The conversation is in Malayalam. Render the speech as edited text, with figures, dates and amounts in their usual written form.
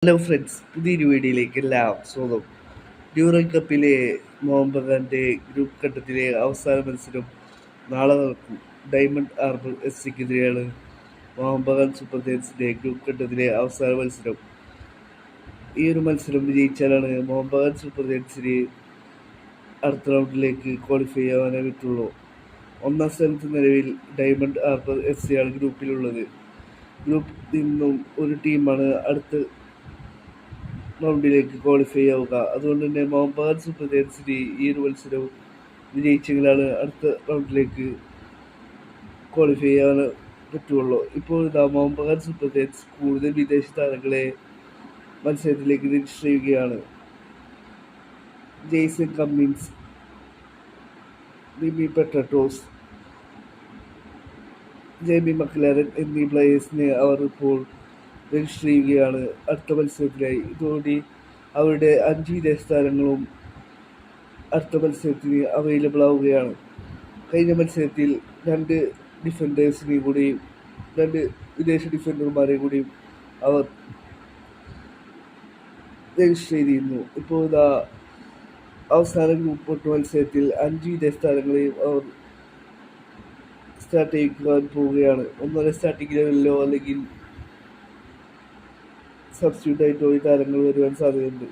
ഹലോ ഫ്രണ്ട്സ്, പുതിയൊരു വീഡിയോയിലേക്ക് എല്ലാം സ്വാഗതം. ഡ്യൂറൻ കപ്പിലെ മോഹൻ ബഗാന്റെ ഗ്രൂപ്പ് ഘട്ടത്തിലെ അവസാന മത്സരം നാളെ നടക്കും. ഡയമണ്ട് ഹാർബർ എഫ്.സിക്കെതിരെയാണ് മോഹൻ ബഗാൻ സൂപ്പർ ജയൻസിന്റെ ഗ്രൂപ്പ് ഘട്ടത്തിലെ അവസാന മത്സരം. ഈ ഒരു മത്സരം വിജയിച്ചാലാണ് മോഹൻ ബഗാൻ സൂപ്പർ ജയൻസിന് അടുത്ത റൗണ്ടിലേക്ക് ക്വാളിഫൈ ചെയ്യാനേ പറ്റുള്ളൂ. ഒന്നാം സ്ഥാനത്ത് നിലവിൽ ഡയമണ്ട് ഹാർബർ എഫ്.സിയാണ് ഗ്രൂപ്പിലുള്ളത്. ഗ്രൂപ്പിൽ നിന്നും ഒരു ടീമാണ് അടുത്ത റൗണ്ടിലേക്ക് ക്വാളിഫൈ ആവുക. അതുകൊണ്ട് തന്നെ മോഹൻ ബഗാൻ സൂപ്പർ ജയൻസിന് ഈ ഒരു മത്സരം വിജയിച്ചെങ്കിലാണ് അടുത്ത റൗണ്ടിലേക്ക് ക്വാളിഫൈ ചെയ്യാൻ പറ്റുള്ളൂ. ഇപ്പോൾ മോഹൻ ബഗാൻ സൂപ്പർ ജയൻസ് കൂടുതൽ വിദേശ താരങ്ങളെ മത്സരത്തിലേക്ക് രജിസ്റ്റർ ചെയ്യുകയാണ്. Jason Cummins, Rimi Petratos, Jamie Maclaren എന്നീ പ്ലേയേഴ്സിനെ അവർ ഇപ്പോൾ രജിസ്റ്റർ ചെയ്യുകയാണ് അടുത്ത മത്സരത്തിനായി. ഇതോടെ അവരുടെ 5 വിദേശ താരങ്ങളും അടുത്ത മത്സരത്തിന് അവൈലബിൾ ആവുകയാണ്. കഴിഞ്ഞ മത്സരത്തിൽ 2 വിദേശ ഡിഫൻഡർമാരെ കൂടിയും അവർ രജിസ്റ്റർ ചെയ്തിരുന്നു. ഇപ്പോൾ അവസാന ഗ്രൂപ്പ് മത്സരത്തിൽ 5 വിദേശ താരങ്ങളെയും അവർ സ്റ്റാർട്ട് ചെയ്യിക്കാൻ പോവുകയാണ്. ഒന്നര സ്റ്റാർട്ടിംഗ് ലെവലിലോ അല്ലെങ്കിൽ സബ്സ്റ്റിറ്റ്യൂട്ട് ആയിട്ടോ ഈ താരങ്ങൾ വരുവാൻ സാധ്യതയുണ്ട്.